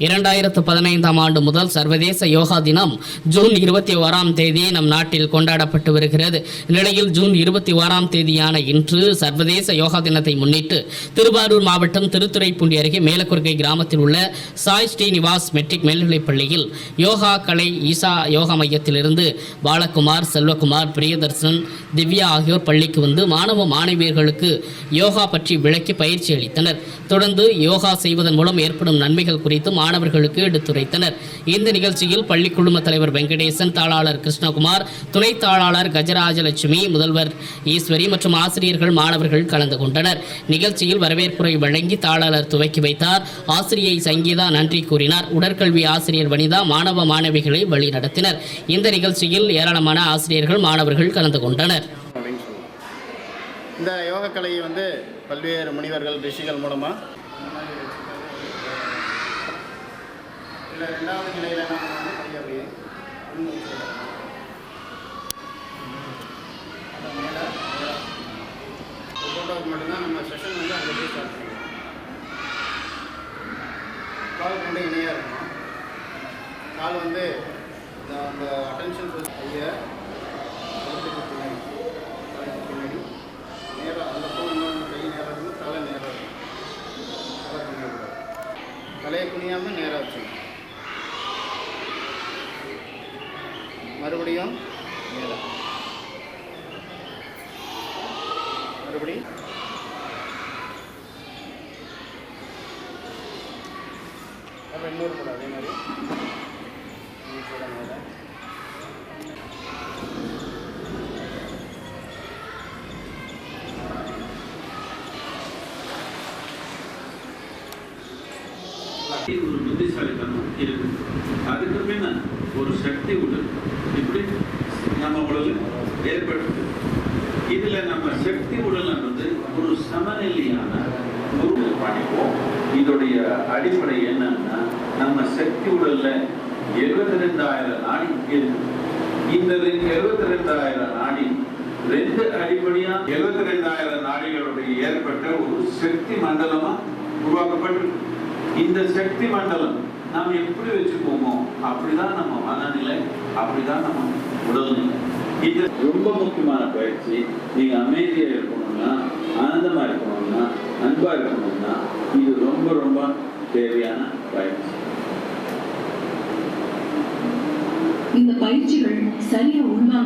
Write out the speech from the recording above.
2015ஆம் ஆண்டு முதல் சர்வதேச யோகா தினம் ஜூன் 21ஆம் தேதி நம் நாட்டில் கொண்டாடப்பட்டு வருகிறது. இந்நிலையில் ஜூன் 21ஆம் தேதியான இன்று சர்வதேச யோகா தினத்தை முன்னிட்டு திருவாரூர் மாவட்டம் திருத்துறைப்பூண்டி அருகே மேலக்குறுகை கிராமத்தில் உள்ள சாய் ஸ்ரீனிவாஸ் மெட்ரிக் மேல்நிலைப் பள்ளியில் யோகா கலை ஈசா யோகா மையத்திலிருந்து பாலகுமார், செல்வகுமார், பிரியதர்சன், திவ்யா ஆகியோர் பள்ளிக்கு வந்து மாணவ மாணவியர்களுக்கு யோகா பற்றி விளக்கி பயிற்சி அளித்தனர். தொடர்ந்து யோகா செய்வதன் மூலம் ஏற்படும் நன்மைகள் குறித்து மாணவர்களுக்கு எடுத்துரைத்தனர். இந்த நிகழ்ச்சியில் பள்ளி குழும தலைவர் வெங்கடேசன், தாளாளர் கிருஷ்ணகுமார், துணை தாளாளர் கஜராஜலட்சுமி, முதல்வர் ஈஸ்வரி மற்றும் ஆசிரியர்கள், மாணவர்கள் கலந்து கொண்டனர். நிகழ்ச்சியில் வரவேற்புரை வழங்கி தாளாளர் துவக்கி வைத்தார். ஆசிரியை சங்கீதா நன்றி கூறினார். உடற்கல்வி ஆசிரியர் வனிதா மாணவ மாணவிகளை வழிநடத்தினர். இந்த நிகழ்ச்சியில் ஏராளமான ஆசிரியர்கள், மாணவர்கள் கலந்து கொண்டனர். இந்த யோக கலையை பல்வேறு முனிவர்கள், ரிஷிகள் மூலமாக இதில் 2வது நிலையில் என்ன பண்ணுவாங்க, கையை அப்படியே ஃபோட்டோவுக்கு மட்டும்தான் நம்ம செஷன் அங்கே போய் ஸ்டார்ட் பண்ணுவோம். கால் கொண்டு இணையாக இருக்கணும். கால் அந்த அட்டென்ஷன் கையை பின்னாடி நேராக அந்த கை நேராக இருக்கணும், தலை நேராக இருக்கணும். தலை குனியக்கூடாது. தலையை குனியாமல் நேராக வச்சுக்கணும். மறுபடியும் மேலே, மறுபடியும் அப்புறம் இன்னொரு கூட அதே மாதிரி மேலே. ஒரு புத்திசாலித்தனம் இருக்கு. அதுக்கு பின்ன ஒரு சக்தி உடல் இப்படி நம்ம உடல் ஏற்படுது. இதுல நம்ம சக்தி உடல் ஒரு சமநிலையான ஒரு படிப்போம். இதோடைய அடிப்படை என்னன்னா, நம்ம சக்தி உடல்ல 72,000 நாடி இருக்கு. இந்த 72,000 நாடி 2 அடிப்படையா 72,000 நாடிகளுடைய ஏற்பட்ட ஒரு சக்தி மண்டலமா உருவாக்கப்பட்டிருக்கு. இந்த சக்தி மண்டலம் நாம் எப்படி வச்சுக்கோமோ அப்படிதான் நம்ம மனநிலை, அப்படிதான் நம்ம உடல்நிலை. இது ரொம்ப முக்கியமான பயிற்சி. நீங்க அமைதியா இருக்கணும்னா, ஆனந்தமா இருக்கணும்னா, அன்பா இருக்கணும்னா இது ரொம்ப ரொம்ப தேவையான பயிற்சி. இந்த பயிற்சிகள் சரியா உள்வாங்க